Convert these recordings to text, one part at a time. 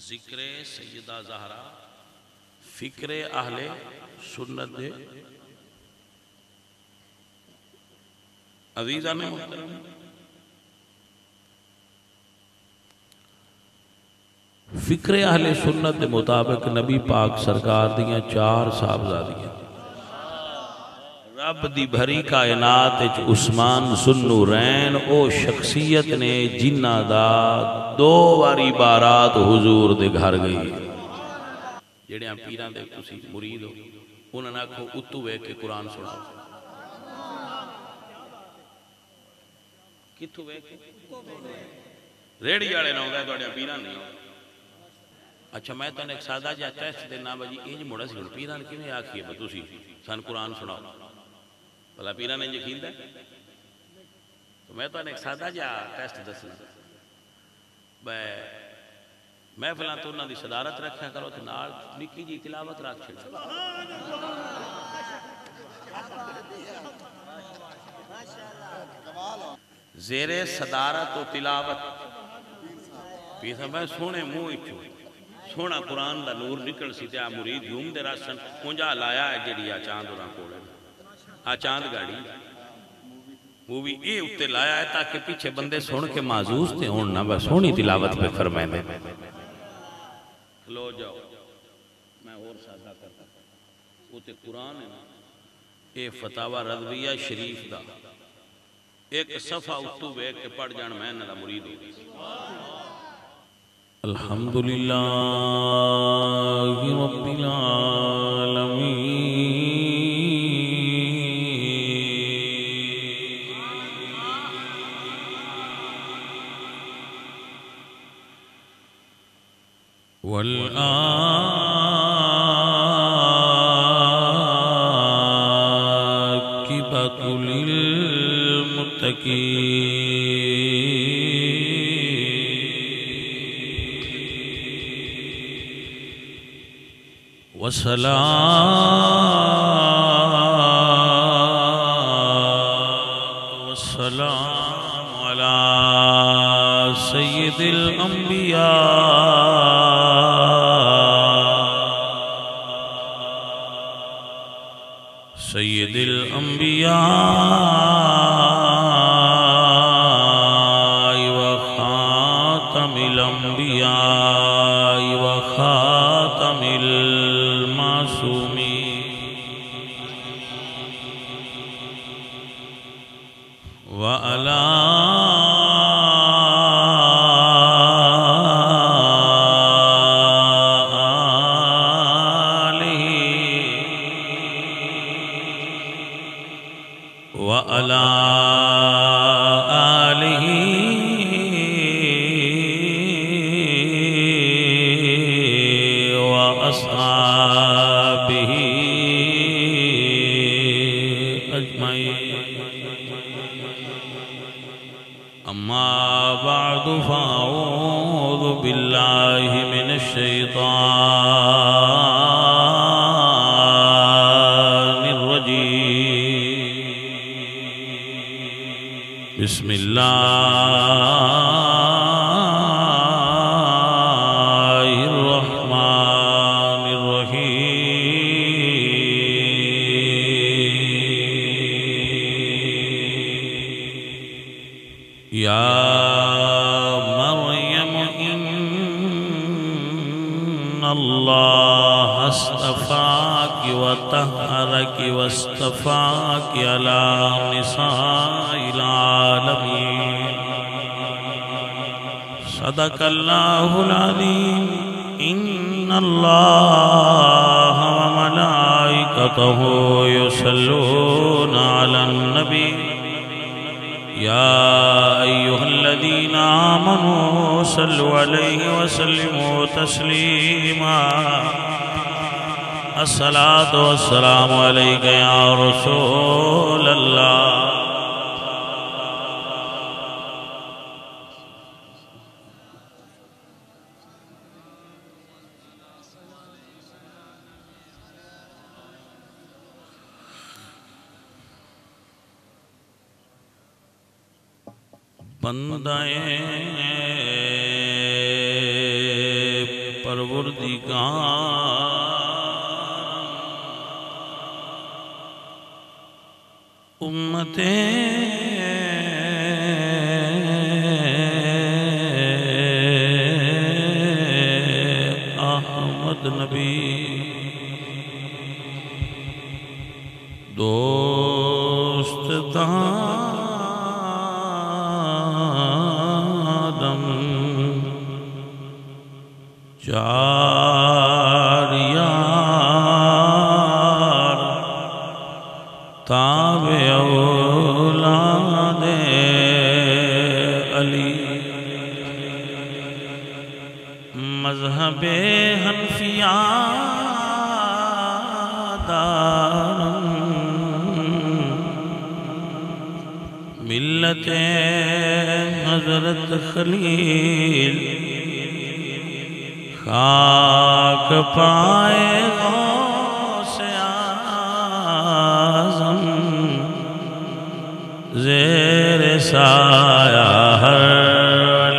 ذکر سیدہ زہرا فکر اہل سنت دے عزیزان محترم فکر اہل سنت دے مطابق نبی پاک سرکار دیاں 4 صاحبزادیاں رب دی بھری کائنات وچ عثمان ذوالنورین او شخصیت نے جنہ دا 2 واری بارات حضور دے گھر گئی جڑے پیراں دے تسی مرید ہو انہاں نے آکھو اتو ویکھ کے قرآن سناؤ کتھوں ویکھ ریڑھی والے نہ ہوندا تواڈے پیراں نہیں اچھا میں تو ایک سادہ جا ٹیسٹ دینا بھائی انج مڑا سی پیراں کیویں آکھیے بھئی تسی سن قرآن سناؤ بھلا پیراں نے یقین ہے تو میں تو ایک سادہ جا ٹیسٹ دسنا میں فلاں تو انہاں دی صدارت رکھیا کرو تے نال نکی جی تلاوت رکھ چھڑو زیر صدارت و تلاوت پیسا میں سونے منہ اچھو سونا قرآن دا نور نکل سی تے آ مرید یوم دے راسن کنجا لایا ہے جیڑی آ چاند ہونا کھولے آ چاند گاڑی وہ بھی اے اتے لایا ہے تاکہ پیچھے بندے سن کے معزوز تے ہون نہ بس سونی تلاوت پہ فرمائیں دے لو جاؤ میں اور سادہ کرتا وہ تے قرآن ہے اے فتاوہ رضویہ شریف دا ایک صفحہ اتو بیک کے پڑھ جان میں نہ مرید ہوگی الحمدللہ رب العالمین والآقبۃ للمتقین والسلام على سید الانبیاء سید الانبیاء وخاتم الانبیاء وخاتم المعصومین وعلى آلہ وأصحابہ اجمعین اما بعد فاعوذ باللہ من الشیطان الرجیم بسم اللہ الرحمن الرحیم یا مریم ان اللہ اصطفاک وطہرک واصطفاک علی نساء العالمین صدق اللہ العظیم ان اللہ وملائکتہ یصلون علی النبی یا ایہا الذین آمنوا صلوا علیہ وسلموا تسلیما الصلاة والسلام علیک یا رسول اللہ بندہ پروردگار امت احمد نبی دوست دادم چار یار تابع اولاد علی مذہب حنفیہ ملت حضرت خلیل خاک پائے غوث اعظم زیر سایہ ہر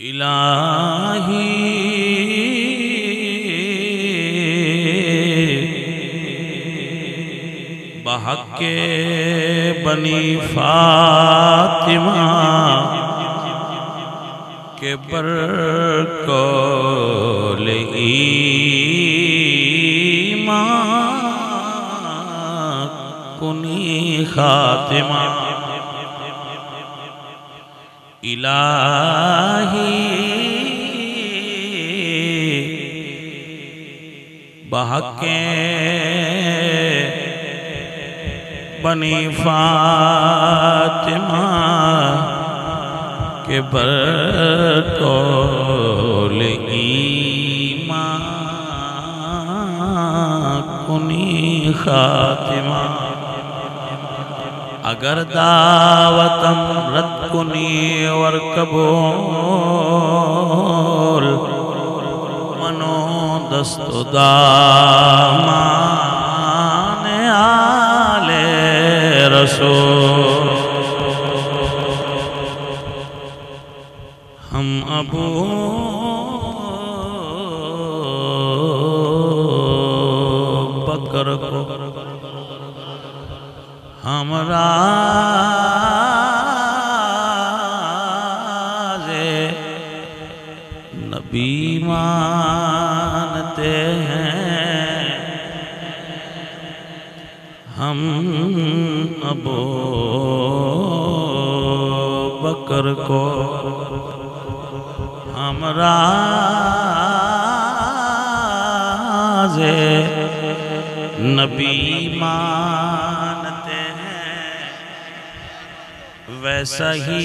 علی الہی بحق بنی فاطمہ کے پر کول ایمان کنی خاتمہ الہی بحق بنی فاطمہ کے برطول ایمان کنی خاتمہ اگر دعوتم رد کنی ورقبول منو دست و دامان آل رسول ہم ابو بکر کو ہم راز نبی مانتے ہیں ہم ابو بکر کو ہم راز نبی مانتے ہیں ویسا ہی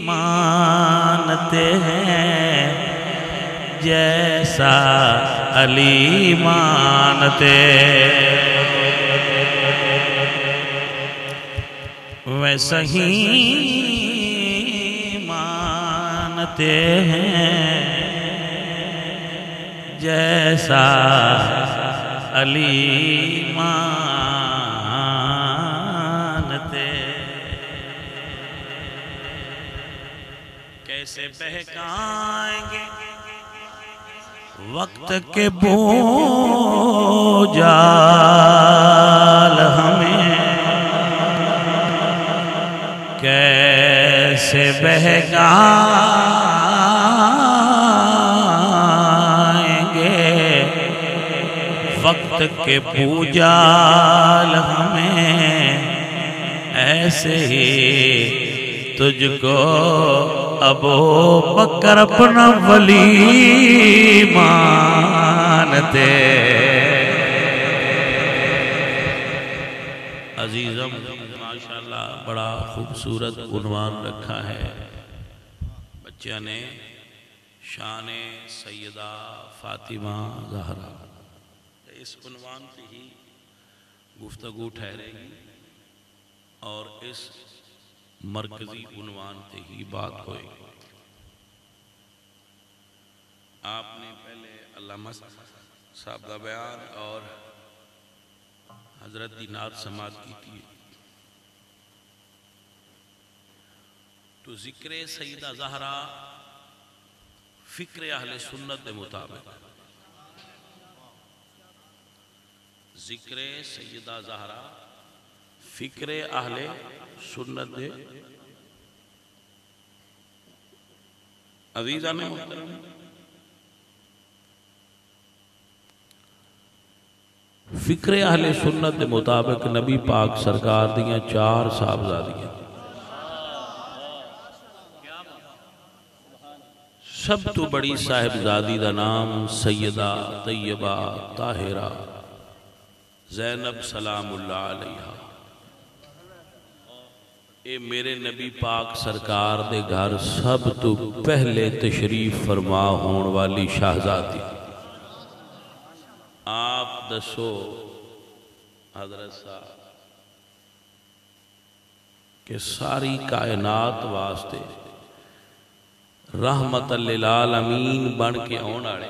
مانتے ہیں جیسا علی مانتے ویسا ہی مانتے ہیں جیسا علی مانتے کیسے بہکائیں گے وقت کے بوجھال ہمیں کیسے بہکائیں گے وقت کے بوجھال ہمیں ایسے ہی تجھ کو ابو بکر اپنا ولی مانتے عزیزم ماشاءاللہ بڑا خوبصورت عنوان رکھا ہے بچہ نے شان سیدہ فاطمہ زہرا اس عنوان پہ ہی گفتگو ٹھہرے گی اور اس مرکزی عنوان پہ ہی بات ہوئے گی آپ نے پہلے علامہ صاحب کا بیان اور حضرت دینار سماعت کی تھی تو ذکر سیدہ زہرا فکر اہل سنت دے مطابق ذکر سیدہ زہرا فکر اہل سنت دے عزیزہ میں محترم فکر اہل سنت دے مطابق نبی پاک سرکار دیاں 4 صاحبزادیاں سب تو بڑی صاحبزادی دا نام سیدہ طیبہ طاہرہ زینب سلام اللہ علیہا اے میرے نبی پاک سرکار دے گھر سب تو پہلے تشریف فرما ہون والی شہزادی آپ دسو حضرت صاحب کہ ساری کائنات واسطے رحمت للعالمین بن کے آن آڑے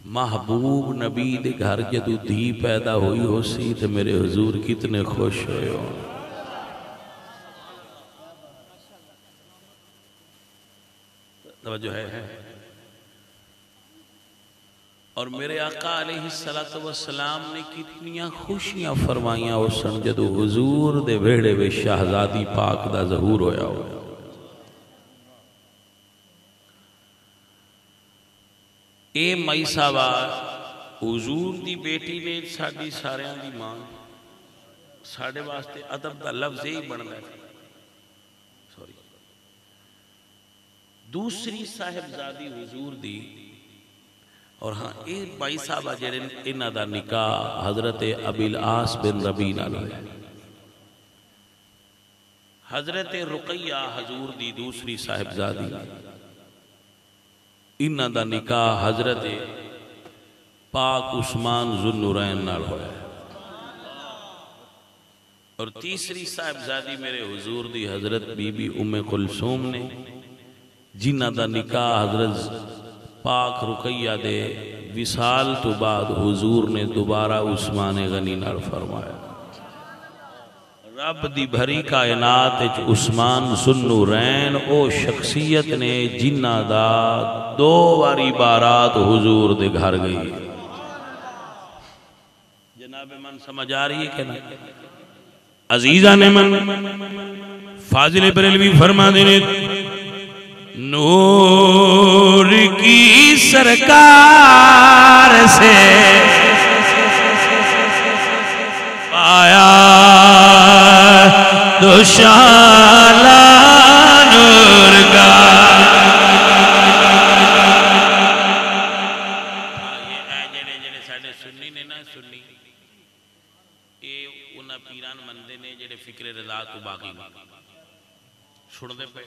محبوب نبی دے گھر جدو دھی پیدا ہوئی ہو سی تو میرے حضور کتنے خوش ہوئے ہو توجہ ہے اور میرے آقا علیہ السلام نے کتنیاں خوشیاں فرمائیاں ہو سن جدو حضور دے ویڑے وے شہزادی پاک دا ظہور ہویا ہو اے مائی صاحبہ حضور دی بیٹی نے ساڑی ساریاں دی ماں ساڑے واسطے ادب دا لفظ ہی بڑھنا ہے سوری دوسری صاحبزادی حضور دی اور ہاں اے مائی صاحبہ جڑے انہاں دا نکاح حضرت ابی العاص بن ربیع نال ہے حضرت رقیہ حضور دی دوسری صاحبزادی انہاں دا نکاح حضرت پاک عثمان ذوالنورین نال ہویا ہے اور تیسری صاحبزادی میرے حضور دی حضرت بی بی ام کلثوم نے جنہاں دا نکاح حضرت پاک رقیہ دے وصال تو بعد حضور نے دوبارہ عثمان غنی نال فرمایا رب دی بھری کائنات عثمان ذوالنورین او شخصیت نے جنہ دا 2 واری بارات حضور دے گھر گئی جناب من سمجھ آ رہی ہے کہ نہیں عزیزہ نے من فاضل بریلوی فرما دینے نور کی سرکار سے پایا تو شالا نور کا یہ جڑے ساڈے سنی نے نا سنی اے انہاں پیران مندے نے جڑے فکر رضا تو باقی چھوڑ دے پے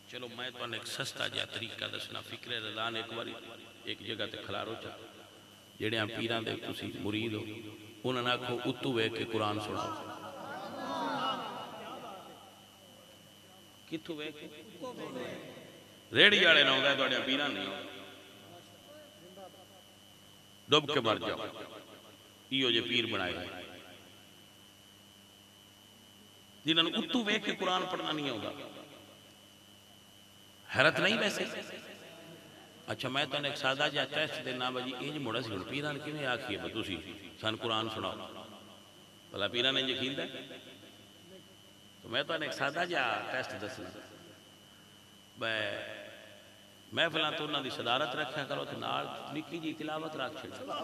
چلو میں تو ایک سستا جا طریقہ دسنا فکر رضا نے ایک باری ایک جگہ تے کھلارو چا جڑے ہم پیران دے تسی مرید ہو انہاں نے آکھو اتو وے کے قرآن سناؤ کتھو وے کے ریڑی آڑے نہ ہوگا ہے تو پیران نہیں ہو ڈب کے مر جاؤ یہ جو پیر بنائے گئے جنہوں نے اتو وے کے قرآن پڑھنا نہیں ہوگا حیرت نہیں ویسے اچھا میں تو ایک سادہ جا ٹیسٹ دینا بجی انج موڑا سی پیران کی میں آکھی ہے بتو سی سان قرآن سناؤ بھلا پیران نے یقین ہے تو میں تو ایک سادہ جا ٹیسٹ دسنا میں فلاں تو انہوں نے صدارت رکھا کرو تو نال نکی جی تلاوت رکھ چھڑا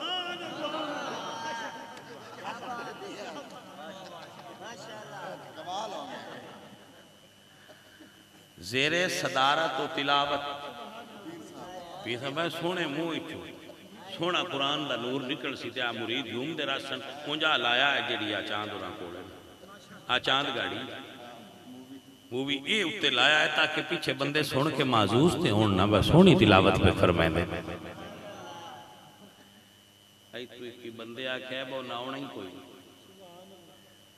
زیر صدارت و تلاوت پیسا میں سونے موئی چھو سونا قرآن دا نور نکل سی تیا مرید یوم دے راسن مجھا لایا ہے جڑی آچاند ہونا کوڑے آچاند گاڑی وہ بھی اے اتے لایا ہے تاکہ پیچھے بندے سن کے معزوز تھے ہوننا بس سونی تلاوت پہ فرمائے میں ای تو ایک بندے آکھے ہے وہ نہ ہونا ہی کوئی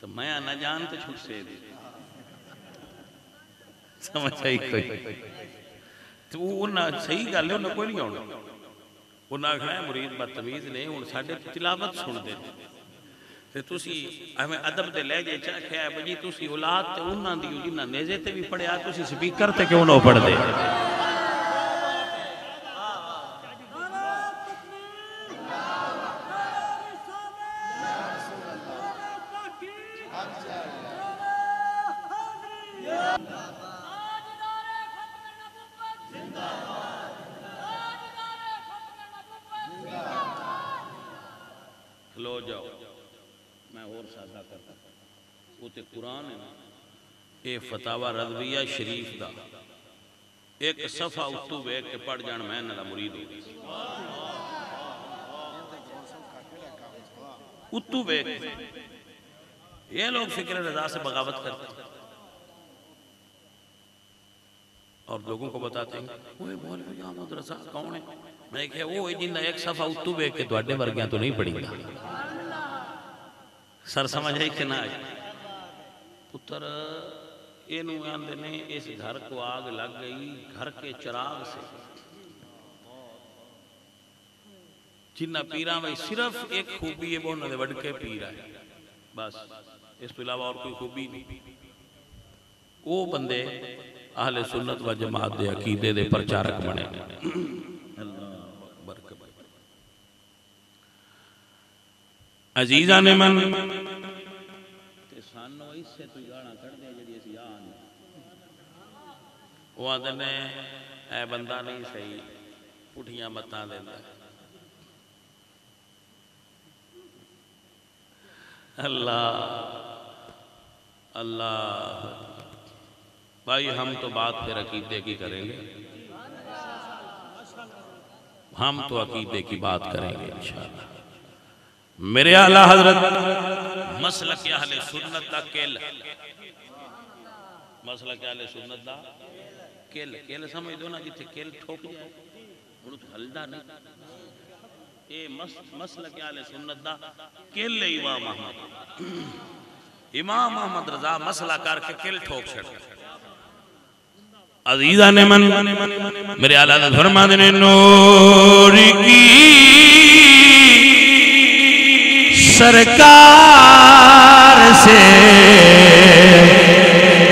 تو میں نہ جانتے چھوٹ سے دی سمجھ آئی کوئی تو انہاں صحیح گا لے انہاں کوئی نہیں ہونا انہاں کھڑا ہے مرید بدتمیز نہیں انہاں ساڑھے تلاوت سن دے تے تسی ہمیں ادب دے لہجے چ رکھیا ہے بجی تسی اولاد تے انہاں دی جنہاں نیزے تے بھی پڑھیا تسی سپیکر تے کیوں نہ پڑھ دے لو جاؤ میں اور سادہ کرتا وہ تے قرآن ہے نا اے فتاوہ رضویہ شریف دا ایک صفحہ اتو بیک کے پڑھ جان میں نہ مرید ہو گئی اتو بیک یہ لوگ فکر رضا سے بغاوت کرتے ہیں اور لوگوں کو بتاتے ہیں وہ مولوی احمد رضا کون ہے میں کہا وہ جن ایک صفحہ اتو بیک کے دوڑے ورگیاں تو نہیں پڑھی گا سر سمجھ ہے کہ نہ آئی پتر اینو آندے نے اس گھر کو آگ لگ گئی گھر کے چراغ سے جنہ پیران میں صرف ایک خوبی ہے وہ نہ وڈ کے پیرا ہے بس اس تو علاوہ اور کوئی خوبی نہیں وہ بندے اہل سنت و جماعت دے عقیدے دے پرچارک بنے عزیزہ نے من سانو اس سے تو گانا کر دے جڑی اسی آن وہ آدھے نے اے بندہ نہیں صحیح پٹھیاں متاں دینا اللہ اللہ بھائی ہم تو بات پھر عقیدے کی کریں گے ہم تو عقیدے کی بات کریں گے انشاءاللہ میرے اعلیٰ حضرت مسلک اہل سنت دا کل مسلک اہل سنت دا کل سمجھ دو نا جتھے کل ٹھوک جائے انہوں تو ہلدا نہیں اے مسلک اہل سنت دا کل امام احمد رضا مسئلہ کر کے کل ٹھوک چھڑ عزیزہ نے من میرے اعلیٰ حضرت فرما دینے نور کی سرکار سے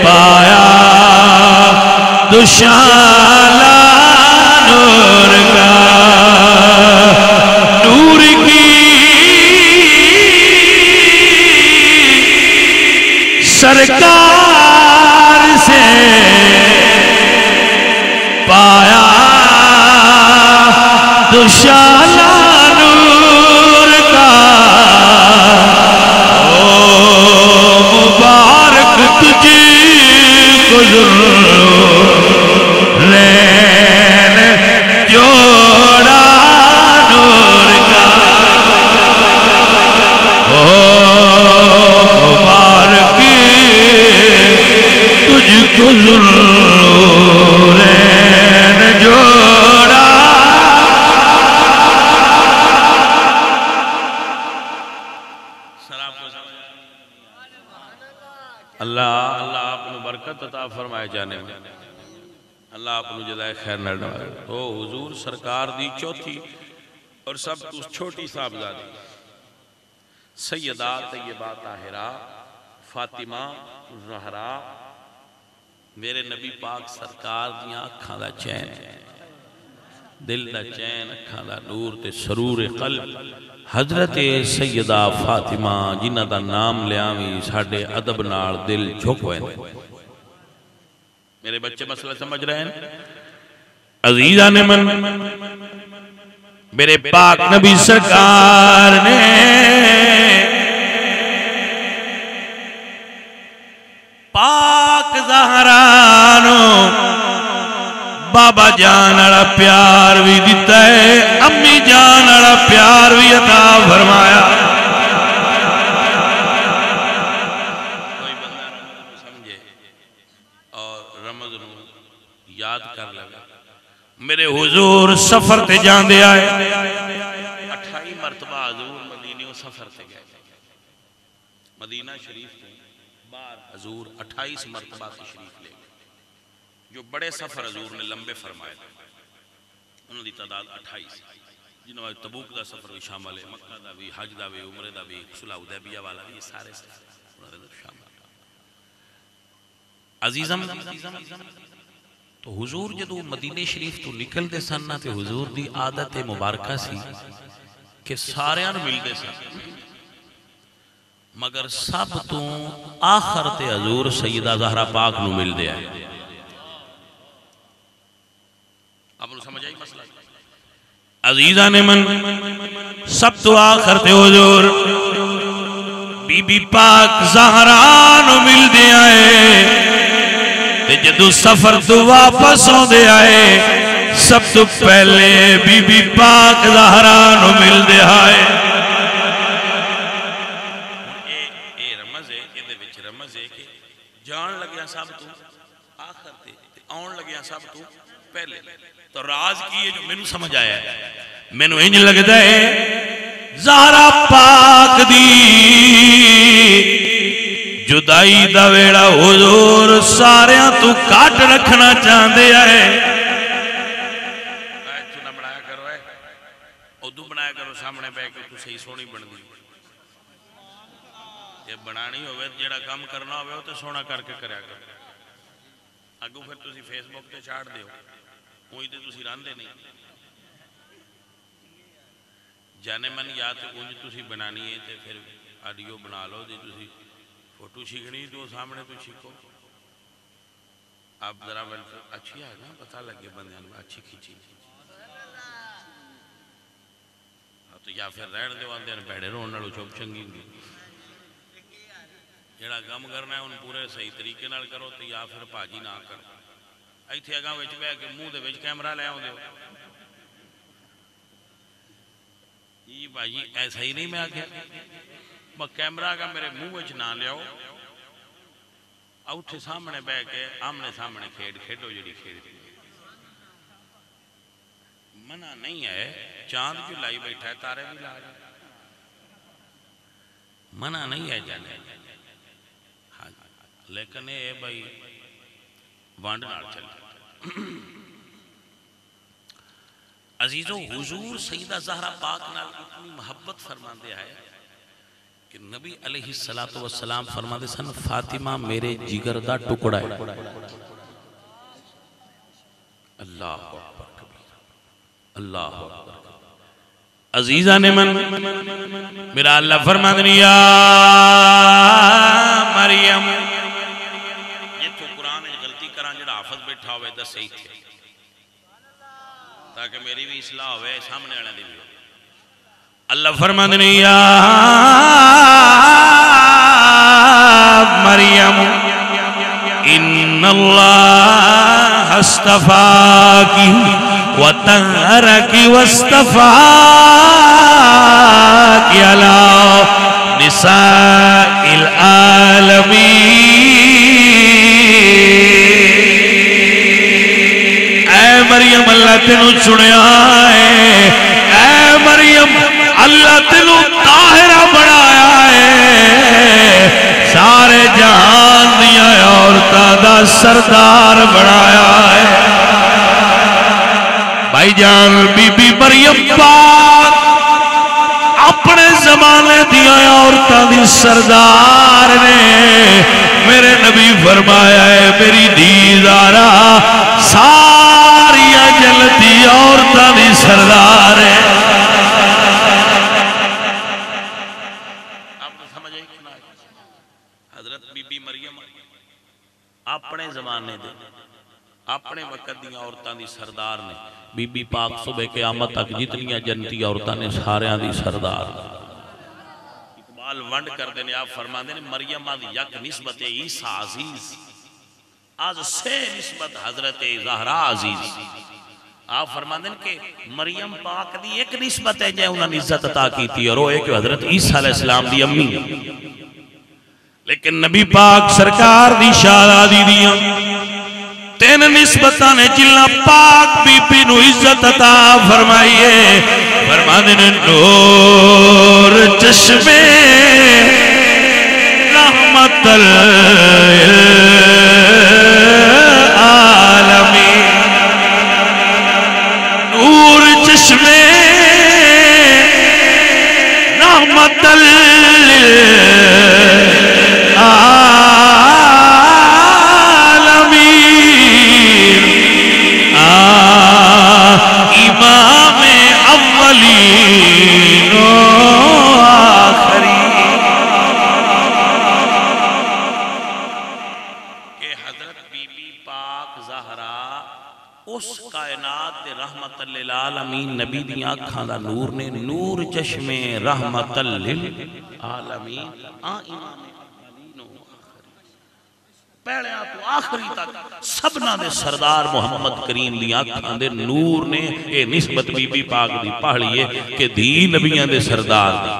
پایا دوشالہ نور کا نور کی سرکار سے پایا دوشالہ نور کا مبارک تجھے لین جوڑا نور کا مبارک تجھ کو لین جوڑا اللہ آپ نے برکت عطا فرمائے جانے میں اللہ آپ نے جزائے خیر نہ ڈالے تو حضور سرکار دی چوتھی اور سب اس چھوٹی صاحبزادی سیدہ طیبہ طاہرہ فاطمہ زہرا میرے نبی پاک سرکار دیاں اکھاں دا چین دل دا چین اکھاں دا نور تے سرور قلب حضرت سیدہ فاطمہ جنہ دا نام لیاوی ساڑھے ادب نال دل جھوکویں میرے بچے مسئلہ سمجھ رہے ہیں عزیزہ نے من میرے پاک نبی سرکار نے پاک زہرانو بابا جان اڑا پیار بھی دیتا ہے امی جان اڑا پیار بھی عطا فرمایا کوئی بندہ رمض سمجھے اور رمض یاد کر لگا میرے حضور سفر تے جان دے آئے 28 مرتبہ حضور مدینہ سفر تے گئے مدینہ شریف تے بار حضور 28 مرتبہ تشریف لے گئے جو بڑے سفر حضور نے لمبے فرمائے انہوں نے تعداد 28 جنہوں نے تبوک دا سفر بھی شامل ہے، مکہ دا بھی، حج دا بھی، عمرے دا بھی، صلح حدیبیہ والا بھی، یہ سارے شامل ہے۔ عزیزم تو حضور جدو مدینہ شریف تو نکل دے سن تے حضور دی عادت مبارکہ سی کہ سارے ان مل دے سن، مگر سب تو آخر تے حضور سیدہ زہرا پاک نو مل دے آئے۔ آپ نے سمجھ آئی مسئلہ؟ عزیزان من سب تو آخر تے حضور بی بی پاک زہرا نو مل دے آئے، تے جدو سفر تو واپس ہو دے آئے سب تو پہلے بی بی پاک زہرا نو مل دے آئے۔ اے رمز ہے، اے وچ رمز ہے کہ جان لگیا سب تو آخر تے آن لگیا سب تو پہلے۔ تو راز کی ہے جو میں نو سمجھ آیا ہے، میں نو انج لگتا ہے زہرا پاک دی جدائی دا ویڑا حضور ساریاں تو کاٹ رکھنا چاہندے آئے۔ چونہ بنایا کرو ہے ادو بنایا کرو سامنے پہ کہ تو صحیح سونی بن دی، یہ بنانی ہوئے جیڑا کام کرنا ہوئے تو سونا کر کے کریا کرو، اگو پھر تسی فیس بک تے چاڑ دیو ہوئی تے تسی ران دے نہیں جانے من یا تو انج تسی بنانی ہے تے پھر آڈیو بنا لو دی تسی فوٹو چھیکنی تو سامنے تو چھیکو، آپ ذرا اچھی آئے نا پتہ لگے بندیان میں اچھی کھیچی تو یا پھر رہن دے واندیان بیڑے رونا لو چوب چنگی گی، جیڑا کام کرنا ہے ان پورے صحیح طریقے نال کرو تو یا پھر پاجی نہ کرو۔ ایتھے اگاں وچ بے کہ منہ دے وچ کیمرہ لے آؤں دے یہ بھائی ایسا ہی نہیں میں آگیا میں کیمرہ کا میرے منہ وچ نہ لے آؤ، اٹھے سامنے بے کے آمنے سامنے کھیڑو جڑی کھیڑ منع نہیں ہے، چاند بھی لائی بیٹھا ہے تارے بھی لا جائے، منع نہیں ہے جانے، لیکن اے بھائی وانڈ نال چل جائے۔ عزیزو حضور سیدہ زہرا پاک نال اتنی محبت فرما دے آئے کہ نبی علیہ السلام فرما دے سن فاطمہ میرے جگر دا ٹکڑا ہے۔ اللہ اکبر کبیر، اللہ اکبر۔ عزیزان من میرا اللہ فرما دے یا مریم، یہ تو قرآن غلطی کران جڑا حافظ بیٹھا ہوئے دا صحیح تھے تاکہ میری بھی اصلاح ہوئے سامنے آنے دی بھی ہو۔ اللہ فرما دے یا مریم ان اللہ استفاکی وطہرکی واستفاکی علی نساء العالمین۔ اے مریم اللہ تینوں چنیا ہے، اے مریم اللہ تینوں طاہرہ بنایا ہے، سارے جہان دیا عورتاں دا سردار بنایا ہے۔ بھائی جان بی بی مریم پاک اپنے زمانے دیا عورتاں دی سردار نے، میرے نبی فرمایا ہے میری دھی زہرا ساری جلتی عورتاں دی سردار ہے۔ آپ کو سمجھ آئی کنا حضرت بی بی مریم اپنے زمانے دے اپنے وقت دیا عورتاں دی سردار نے، بی بی پاک صبح قیامت تک جتنی جنتی عورتاں نے ساریاں دی سردار۔ اقبال ونڈ کر دینے آپ فرما دینے مریم آدھ یک نسبت عیسیٰ عزیز، آج سے نسبت حضرت زہرا عزیز۔ آپ فرما دینے کہ مریم پاک دی ایک نسبت ہے جائے انہوں نے عزت عطا کی تھی اور وہ ہے کہ حضرت عیسیٰ علیہ السلام دی امی، لیکن نبی پاک سرکار دی شہزادی دیا تین نسبتاں نے جلنا پاک بی بی نو عزت عطا فرمائیے۔ فرما دینے نور چشمے رحمت العالمین، نور چشمے اس کائنات دے رحمت للعالمین نبی دی آنکھاں دا نور نے نور چشمے رحمت للعالمین امام پہلے تو آخری تک سبنا دے سردار محمد کریم دی آنکھاں دے نور نے اے نسبت بی بی پاک دی پڑھئیے کہ دی نبیان دے سردار دی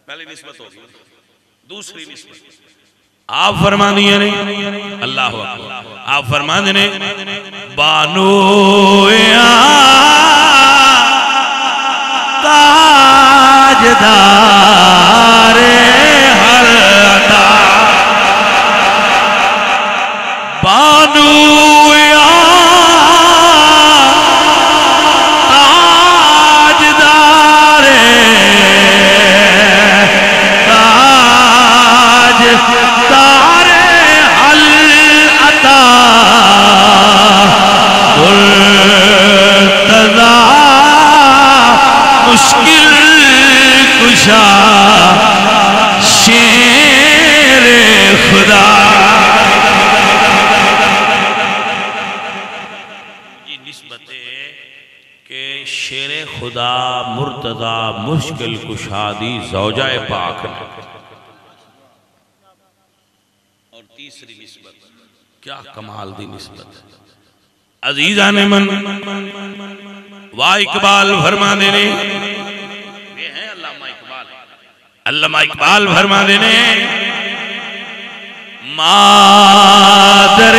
پہلی نسبت ہوگی دوسری نسبت آپ فرما دیا نے اللہ اکبر آپ فرما دینے بانو تاجدار ہر عطا بانو شیر خدا یہ نسبت ہے کہ شیر خدا مرتضی مشکل کشادی زوجہ پاک اور تیسری نسبت کیا کمال دی نسبت عزیزان من وا اقبال فرما دینے علامہ اقبال فرما دینے مادر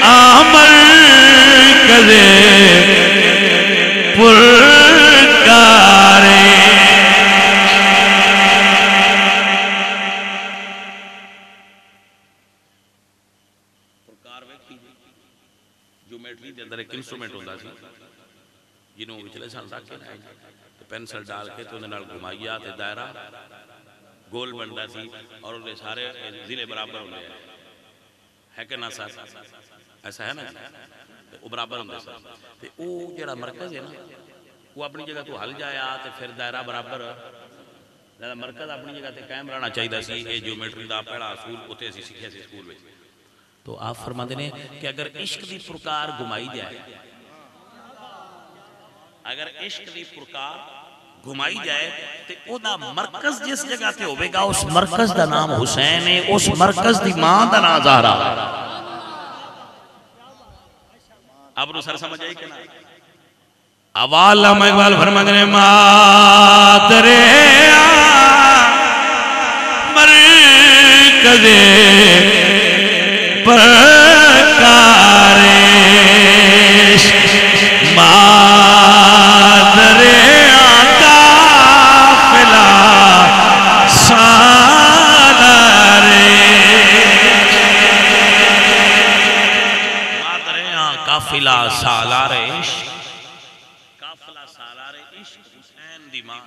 آمر کذے پرکارے پرکار ویکھی جیومیٹری دے اندر ایک انسٹرومنٹ ہوتا سی جنہوں وچلے سال تک کے پینسل ڈال کے تو انہیں نال گھمائیا تے دائرہ گول بنڈا سی اور انہیں سارے ضلع برابر ہونے ہے کہ نا ساتھ ایسا ہے نا وہ برابر ہونے ساتھ وہ جڑا مرکز ہے نا وہ اپنی جگہ تو حل جایا تے پھر دائرہ برابر مرکز اپنی جگہ تے قائم رہنا چاہیے سی یہ جیومیٹری دا پہلا اصول ہوتے سی سکھے سی سکول میں تو آپ فرما دینے کہ اگر عشق دی پرکار گھمائی جائے اگر عشق دی پرکار گھمائی جائے تو او دا مرکز جس جگہ تے ہوئے گا اس مرکز دا نام حسین ہے اس مرکز دی ماں دا نام زہرا اب نو سر سمجھ آئی کہ نا اوال اللہ اقبال فرما دینے مادر مرکز پرکارش مادر قافلہ سالار عشق قافلہ سالار عشق حسین دی ماں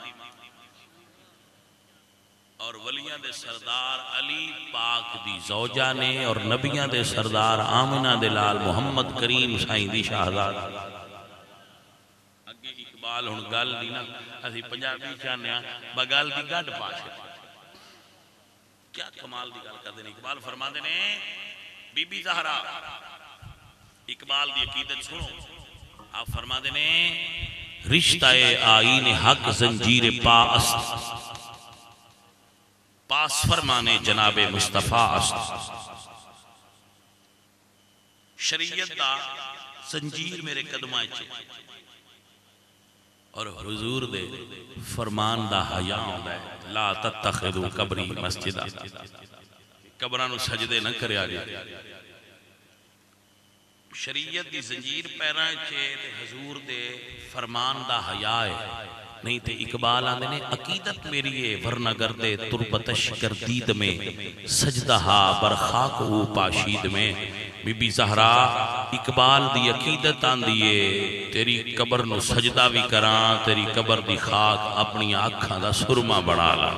اور ولیاں دے سردار علی پاک دی زوجہ نے اور نبیاں دے سردار آمنہ دے لال محمد کریم سائیں دی شہزاد اگے اقبال ہن گل دی نا اسی پنجابی چاہنے ہیں بگل دی گڈ پاشے کیا کمال دی گل کر دینے اقبال فرما دینے بی بی زہرا اقبال دی عقیدت سنو آپ فرما دینے رشتہ آئین حق زنجیر پاس پاس فرمانے جناب مصطفیٰ است شریعت دا زنجیر میرے قدمائے چھے اور حضور دے فرمان دا حیاء ہوندہ ہے لا تتخذو قبری مسجدہ قبرانو سجدے نہ کرے آگے شریعت دی زنجیر پیرائیں چھے حضور دے فرمان دا حیاء ہے نہیں تے اقبال آنے نے عقیدت میری ہے ورنہ گردے تربتش گردید میں سجدہ برخاک او پاشید میں بی بی زہرا اقبال دی عقیدت آن دیئے تیری قبر نو سجدہ بھی کران تیری قبر دی خاک اپنی آنکھاں دا سرما بڑھا لا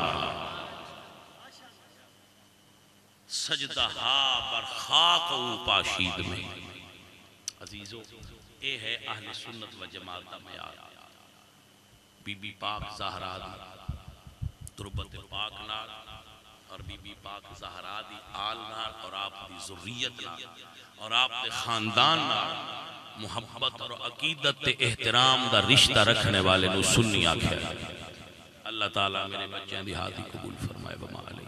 سجدہ برخاک او پاشید میں عزیزو اے ہے اہل سنت و جماعت دا معیار بی بی پاک زہرا دی تربت پاک نال اور بی بی پاک زہرا دی آل نال اور آپ دی ذریت نال اور آپ دے خاندان نال محبت اور عقیدت تے احترام دا رشتہ رکھنے والے نو سنی آکھے اللہ تعالیٰ میرے بچیاں دی ہاتھی قبول فرمائے وما علیہ